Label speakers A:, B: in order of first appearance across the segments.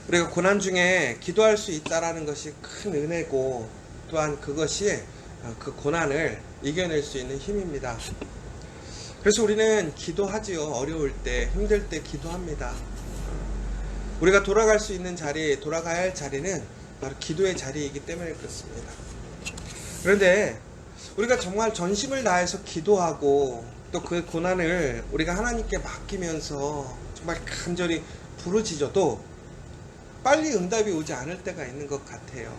A: 우리가 고난 중에 기도할 수 있다라는 것이 큰 은혜고, 또한 그것이 그 고난을 이겨낼 수 있는 힘입니다. 그래서 우리는 기도하지요. 어려울 때, 힘들 때 기도합니다. 우리가 돌아갈 수 있는 자리, 돌아가야 할 자리는 바로 기도의 자리이기 때문에 그렇습니다. 그런데 우리가 정말 전심을 다해서 기도하고 또 그 고난을 우리가 하나님께 맡기면서 정말 간절히 부르짖어도 빨리 응답이 오지 않을 때가 있는 것 같아요.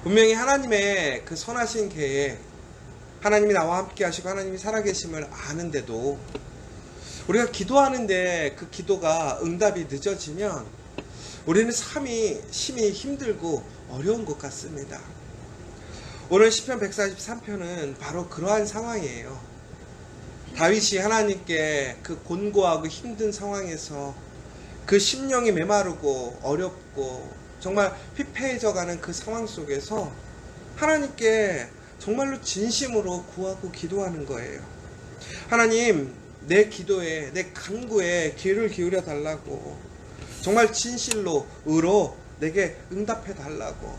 A: 분명히 하나님의 그 선하신 계획, 하나님이 나와 함께 하시고 하나님이 살아계심을 아는데도 우리가 기도하는데 그 기도가 응답이 늦어지면 우리는 삶이 심히 힘들고 어려운 것 같습니다. 오늘 시편 143편은 바로 그러한 상황이에요. 다윗이 하나님께 그 곤고하고 힘든 상황에서 그 심령이 메마르고 어렵고 정말 피폐해져가는 그 상황 속에서 하나님께 정말로 진심으로 구하고 기도하는 거예요. 하나님, 내 기도에, 내 간구에 귀를 기울여 달라고, 정말 진실로 의로 내게 응답해 달라고.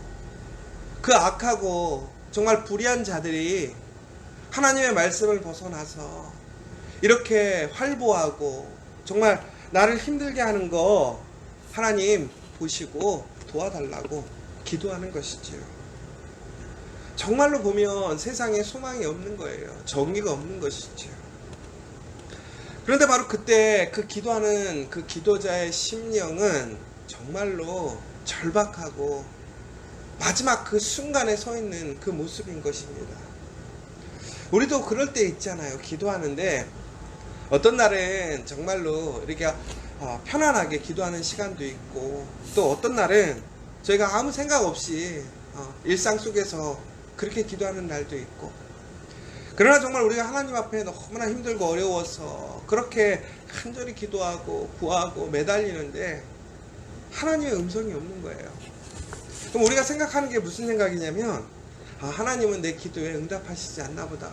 A: 그 악하고 정말 불의한 자들이 하나님의 말씀을 벗어나서 이렇게 활보하고 정말 나를 힘들게 하는 거 하나님 보시고 도와달라고 기도하는 것이지요. 정말로 보면 세상에 소망이 없는 거예요. 정의가 없는 것이지요. 그런데 바로 그때 그 기도하는 그 기도자의 심령은 정말로 절박하고 마지막 그 순간에 서 있는 그 모습인 것입니다. 우리도 그럴 때 있잖아요. 기도하는데 어떤 날은 정말로 이렇게 편안하게 기도하는 시간도 있고, 또 어떤 날은 저희가 아무 생각 없이 일상 속에서 그렇게 기도하는 날도 있고, 그러나 정말 우리가 하나님 앞에 너무나 힘들고 어려워서 그렇게 간절히 기도하고 구하고 매달리는데 하나님의 음성이 없는 거예요. 그럼 우리가 생각하는 게 무슨 생각이냐면, 하나님은 내 기도에 응답하시지 않나 보다,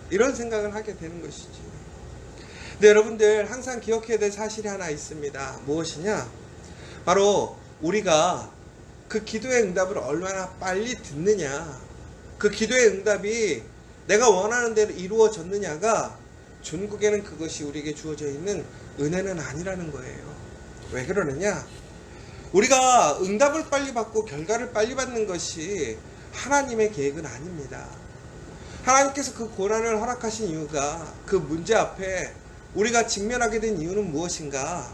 A: 이런 생각을 하게 되는 것이지. 근데 여러분들 항상 기억해야 될 사실이 하나 있습니다. 무엇이냐? 바로 우리가 그 기도의 응답을 얼마나 빨리 듣느냐, 그 기도의 응답이 내가 원하는 대로 이루어졌느냐가 전국에는 그것이 우리에게 주어져 있는 은혜는 아니라는 거예요. 왜 그러느냐? 우리가 응답을 빨리 받고 결과를 빨리 받는 것이 하나님의 계획은 아닙니다. 하나님께서 그 고난을 허락하신 이유가, 그 문제 앞에 우리가 직면하게 된 이유는 무엇인가?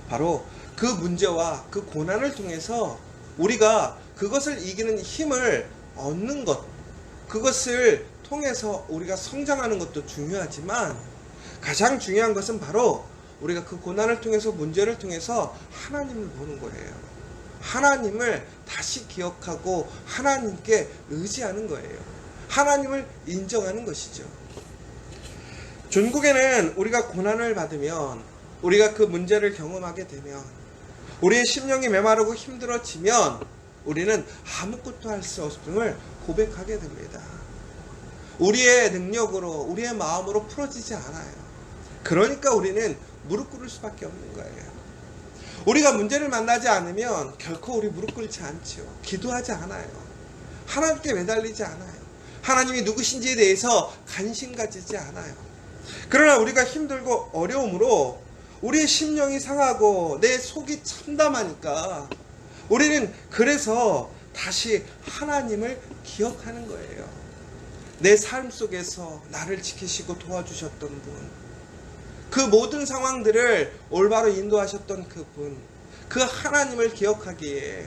A: 바로 그 문제와 그 고난을 통해서 우리가 그것을 이기는 힘을 얻는 것, 그것을 통해서 우리가 성장하는 것도 중요하지만 가장 중요한 것은 바로 우리가 그 고난을 통해서, 문제를 통해서 하나님을 보는 거예요. 하나님을 다시 기억하고 하나님께 의지하는 거예요. 하나님을 인정하는 것이죠. 전국에는 우리가 고난을 받으면, 우리가 그 문제를 경험하게 되면, 우리의 심령이 메마르고 힘들어지면 우리는 아무것도 할 수 없음을 고백하게 됩니다. 우리의 능력으로, 우리의 마음으로 풀어지지 않아요. 그러니까 우리는 무릎 꿇을 수밖에 없는 거예요. 우리가 문제를 만나지 않으면 결코 우리 무릎 꿇지 않죠. 기도하지 않아요. 하나님께 매달리지 않아요. 하나님이 누구신지에 대해서 관심 가지지 않아요. 그러나 우리가 힘들고 어려움으로 우리의 심령이 상하고 내 속이 참담하니까 우리는 그래서 다시 하나님을 기억하는 거예요. 내 삶 속에서 나를 지키시고 도와주셨던 분, 그 모든 상황들을 올바로 인도하셨던 그분, 그 하나님을 기억하기에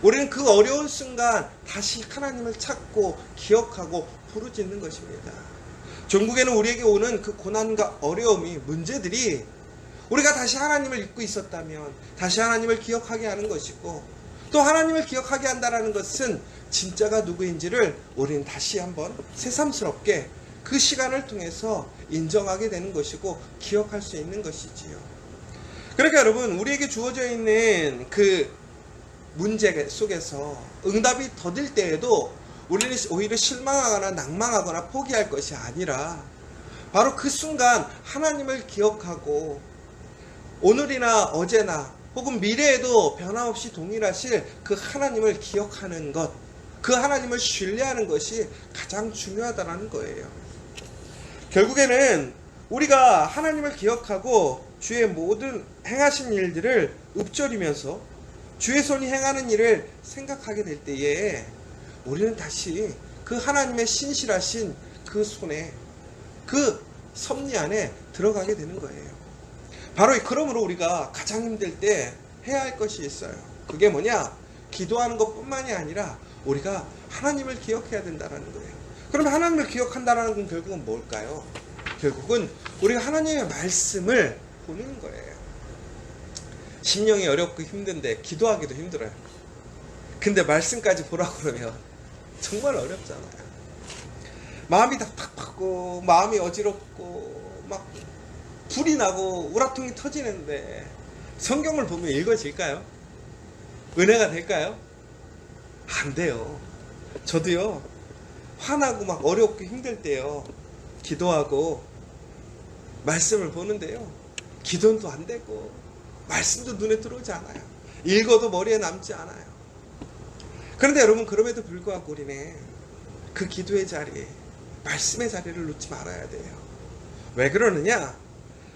A: 우리는 그 어려운 순간 다시 하나님을 찾고 기억하고 부르짖는 것입니다. 전국에는 우리에게 오는 그 고난과 어려움이, 문제들이 우리가 다시 하나님을 잊고 있었다면 다시 하나님을 기억하게 하는 것이고, 또 하나님을 기억하게 한다는 것은 진짜가 누구인지를 우리는 다시 한번 새삼스럽게 그 시간을 통해서 인정하게 되는 것이고 기억할 수 있는 것이지요. 그러니까 여러분, 우리에게 주어져 있는 그 문제 속에서 응답이 더딜 때에도 우리는 오히려 실망하거나 낭망하거나 포기할 것이 아니라 바로 그 순간 하나님을 기억하고 오늘이나 어제나 혹은 미래에도 변함없이 동일하실 그 하나님을 기억하는 것, 그 하나님을 신뢰하는 것이 가장 중요하다는 거예요. 결국에는 우리가 하나님을 기억하고 주의 모든 행하신 일들을 읊조리면서 주의 손이 행하는 일을 생각하게 될 때에 우리는 다시 그 하나님의 신실하신 그 손에, 그 섭리 안에 들어가게 되는 거예요. 바로 그러므로 우리가 가장 힘들 때 해야 할 것이 있어요. 그게 뭐냐? 기도하는 것뿐만이 아니라 우리가 하나님을 기억해야 된다는 거예요. 그러면 하나님을 기억한다는 건 결국은 뭘까요? 결국은 우리가 하나님의 말씀을 보는 거예요. 심령이 어렵고 힘든데 기도하기도 힘들어요. 근데 말씀까지 보라고 그러면 정말 어렵잖아요. 마음이 답답하고 마음이 어지럽고 막 불이 나고 우라통이 터지는데 성경을 보면 읽어질까요? 은혜가 될까요? 안 돼요. 저도요, 화나고 막 어렵고 힘들 때요, 기도하고 말씀을 보는데요, 기도는 또 안 되고 말씀도 눈에 들어오지 않아요. 읽어도 머리에 남지 않아요. 그런데 여러분, 그럼에도 불구하고 우리는 그 기도의 자리, 말씀의 자리를 놓지 말아야 돼요. 왜 그러느냐?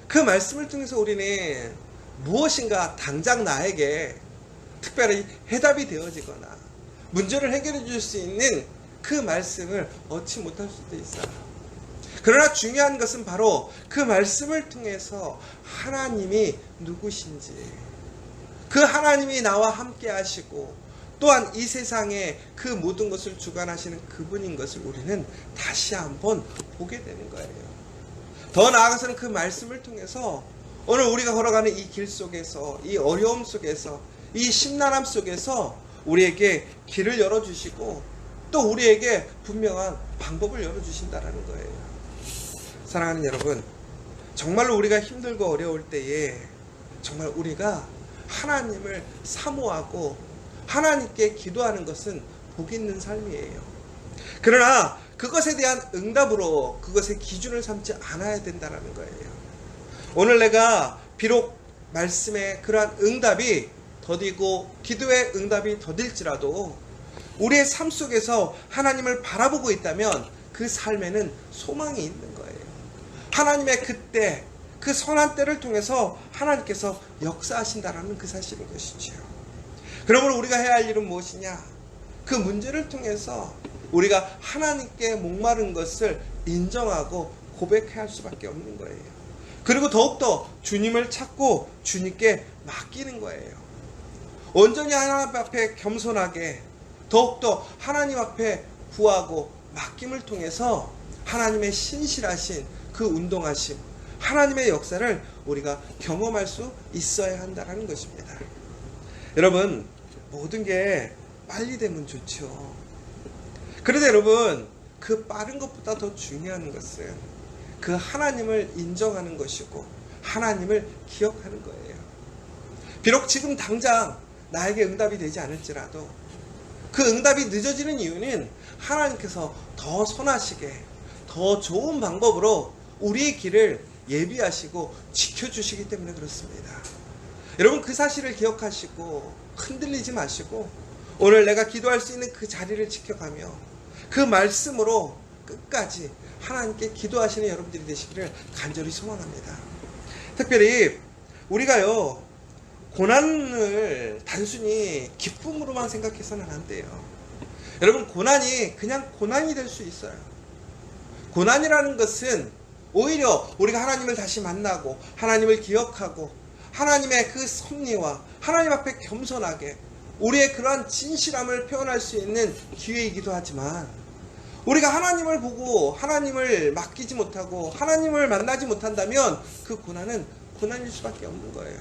A: 그 말씀을 통해서 우리는 무엇인가 당장 나에게 특별히 해답이 되어지거나 문제를 해결해 줄 수 있는 그 말씀을 얻지 못할 수도 있어요. 그러나 중요한 것은 바로 그 말씀을 통해서 하나님이 누구신지, 그 하나님이 나와 함께 하시고 또한 이 세상에 그 모든 것을 주관하시는 그분인 것을 우리는 다시 한번 보게 되는 거예요. 더 나아가서는 그 말씀을 통해서 오늘 우리가 걸어가는 이 길 속에서, 이 어려움 속에서, 이 심란함 속에서 우리에게 길을 열어주시고 또 우리에게 분명한 방법을 열어주신다는 거예요. 사랑하는 여러분, 정말로 우리가 힘들고 어려울 때에 정말 우리가 하나님을 사모하고 하나님께 기도하는 것은 복 있는 삶이에요. 그러나 그것에 대한 응답으로 그것의 기준을 삼지 않아야 된다는 거예요. 오늘 내가 비록 말씀에 그러한 응답이 더디고 기도의 응답이 더딜지라도 우리의 삶 속에서 하나님을 바라보고 있다면 그 삶에는 소망이 있는 거예요. 하나님의 그때, 그 선한 때를 통해서 하나님께서 역사하신다라는 그 사실인 것이지요. 그러므로 우리가 해야 할 일은 무엇이냐? 그 문제를 통해서 우리가 하나님께 목마른 것을 인정하고 고백해야 할 수밖에 없는 거예요. 그리고 더욱더 주님을 찾고 주님께 맡기는 거예요. 온전히 하나님 앞에 겸손하게 더욱더 하나님 앞에 구하고 맡김을 통해서 하나님의 신실하신 그 운동하심, 하나님의 역사를 우리가 경험할 수 있어야 한다는 것입니다. 여러분, 모든 게 빨리 되면 좋죠. 그런데 여러분, 그 빠른 것보다 더 중요한 것은 그 하나님을 인정하는 것이고 하나님을 기억하는 거예요. 비록 지금 당장 나에게 응답이 되지 않을지라도 그 응답이 늦어지는 이유는 하나님께서 더 선하시게, 더 좋은 방법으로 우리의 길을 예비하시고 지켜주시기 때문에 그렇습니다. 여러분, 그 사실을 기억하시고 흔들리지 마시고 오늘 내가 기도할 수 있는 그 자리를 지켜가며 그 말씀으로 끝까지 하나님께 기도하시는 여러분들이 되시기를 간절히 소망합니다. 특별히 우리가요, 고난을 단순히 기쁨으로만 생각해서는 안 돼요. 여러분, 고난이 그냥 고난이 될 수 있어요. 고난이라는 것은 오히려 우리가 하나님을 다시 만나고 하나님을 기억하고 하나님의 그 섭리와 하나님 앞에 겸손하게 우리의 그러한 진실함을 표현할 수 있는 기회이기도 하지만, 우리가 하나님을 보고 하나님을 맡기지 못하고 하나님을 만나지 못한다면 그 고난은 고난일 수밖에 없는 거예요.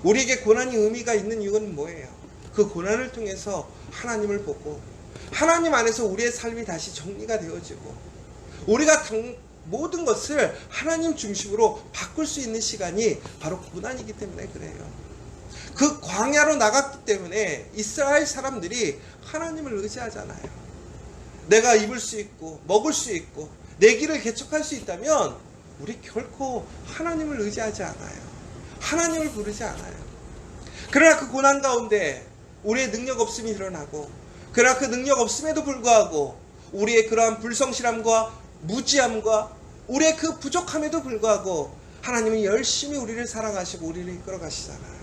A: 우리에게 고난이 의미가 있는 이유는 뭐예요? 그 고난을 통해서 하나님을 보고 하나님 안에서 우리의 삶이 다시 정리가 되어지고 우리가 모든 것을 하나님 중심으로 바꿀 수 있는 시간이 바로 고난이기 때문에 그래요. 그 광야로 나갔기 때문에 이스라엘 사람들이 하나님을 의지하잖아요. 내가 입을 수 있고 먹을 수 있고 내 길을 개척할 수 있다면 우리 결코 하나님을 의지하지 않아요. 하나님을 부르지 않아요. 그러나 그 고난 가운데 우리의 능력 없음이 드러나고, 그러나 그 능력 없음에도 불구하고 우리의 그러한 불성실함과 무지함과 우리의 그 부족함에도 불구하고 하나님은 열심히 우리를 사랑하시고 우리를 이끌어 가시잖아요.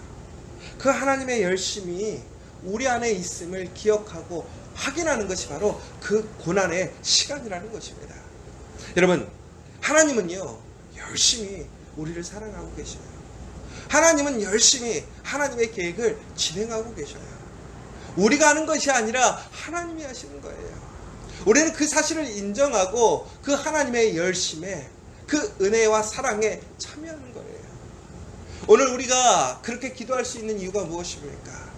A: 그 하나님의 열심이 우리 안에 있음을 기억하고 확인하는 것이 바로 그 고난의 시간이라는 것입니다. 여러분, 하나님은요 열심히 우리를 사랑하고 계셔요. 하나님은 열심히 하나님의 계획을 진행하고 계셔요. 우리가 하는 것이 아니라 하나님이 하시는 거예요. 우리는 그 사실을 인정하고 그 하나님의 열심에, 그 은혜와 사랑에 참여하는 거예요. 오늘 우리가 그렇게 기도할 수 있는 이유가 무엇입니까?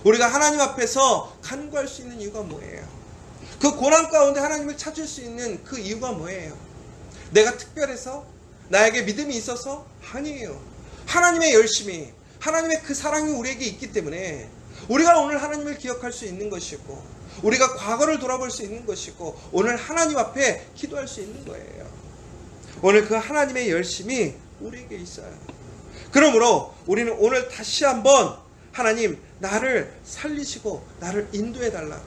A: 우리가 하나님 앞에서 간구할 수 있는 이유가 뭐예요? 그 고난 가운데 하나님을 찾을 수 있는 그 이유가 뭐예요? 내가 특별해서? 나에게 믿음이 있어서? 아니에요. 하나님의 열심이, 하나님의 그 사랑이 우리에게 있기 때문에 우리가 오늘 하나님을 기억할 수 있는 것이고, 우리가 과거를 돌아볼 수 있는 것이고, 오늘 하나님 앞에 기도할 수 있는 거예요. 오늘 그 하나님의 열심이 우리에게 있어요. 그러므로 우리는 오늘 다시 한번 하나님, 나를 살리시고 나를 인도해 달라고.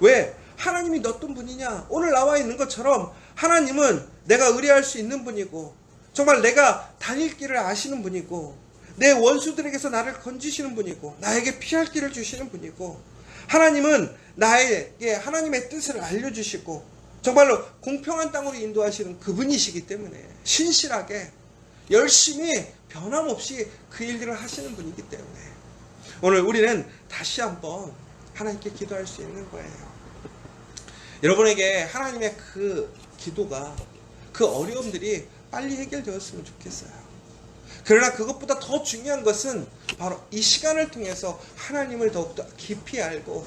A: 왜? 하나님이 어떤 분이냐? 오늘 나와 있는 것처럼 하나님은 내가 의뢰할 수 있는 분이고, 정말 내가 다닐 길을 아시는 분이고, 내 원수들에게서 나를 건지시는 분이고, 나에게 피할 길을 주시는 분이고, 하나님은 나에게 하나님의 뜻을 알려주시고 정말로 공평한 땅으로 인도하시는 그분이시기 때문에 신실하게 열심히 변함없이 그 일들을 하시는 분이기 때문에 오늘 우리는 다시 한번 하나님께 기도할 수 있는 거예요. 여러분에게 하나님의 그 기도가, 그 어려움들이 빨리 해결되었으면 좋겠어요. 그러나 그것보다 더 중요한 것은 바로 이 시간을 통해서 하나님을 더욱더 깊이 알고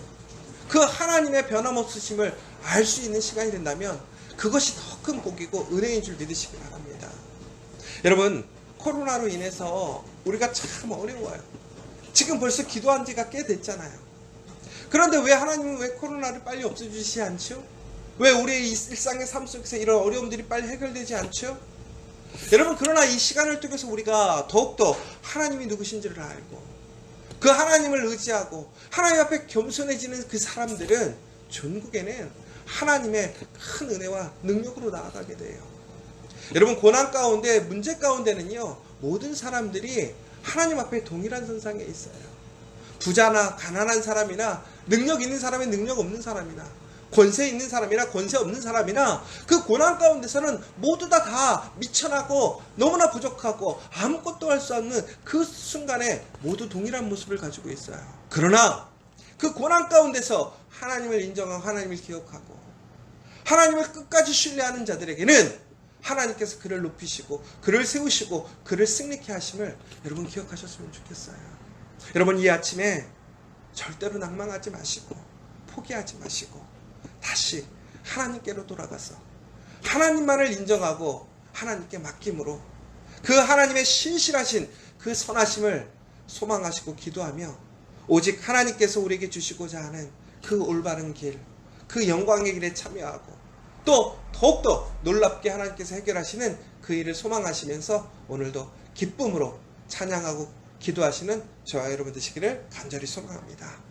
A: 그 하나님의 변함없으심을 알 수 있는 시간이 된다면 그것이 더 큰 복이고 은혜인 줄 믿으시기 바랍니다. 여러분, 코로나로 인해서 우리가 참 어려워요. 지금 벌써 기도한 지가 꽤 됐잖아요. 그런데 왜 하나님은 왜 코로나를 빨리 없애주시지 않죠? 왜 우리의 일상의 삶 속에서 이런 어려움들이 빨리 해결되지 않죠? 여러분, 그러나 이 시간을 통해서 우리가 더욱더 하나님이 누구신지를 알고 그 하나님을 의지하고 하나님 앞에 겸손해지는 그 사람들은 전국에는 하나님의 큰 은혜와 능력으로 나아가게 돼요. 여러분, 고난 가운데, 문제 가운데는요, 모든 사람들이 하나님 앞에 동일한 선상에 있어요. 부자나 가난한 사람이나 능력 있는 사람이 능력 없는 사람이나 권세 있는 사람이나 권세 없는 사람이나 그 고난 가운데서는 모두 다 미천하고 너무나 부족하고 아무것도 할 수 없는 그 순간에 모두 동일한 모습을 가지고 있어요. 그러나 그 고난 가운데서 하나님을 인정하고 하나님을 기억하고 하나님을 끝까지 신뢰하는 자들에게는 하나님께서 그를 높이시고 그를 세우시고 그를 승리케 하심을 여러분 기억하셨으면 좋겠어요. 여러분, 이 아침에 절대로 낭망하지 마시고 포기하지 마시고 다시 하나님께로 돌아가서 하나님만을 인정하고 하나님께 맡김으로 그 하나님의 신실하신 그 선하심을 소망하시고 기도하며 오직 하나님께서 우리에게 주시고자 하는 그 올바른 길, 그 영광의 길에 참여하고 또 더욱더 놀랍게 하나님께서 해결하시는 그 일을 소망하시면서 오늘도 기쁨으로 찬양하고 기도하시는 저와 여러분 되시기를 간절히 소망합니다.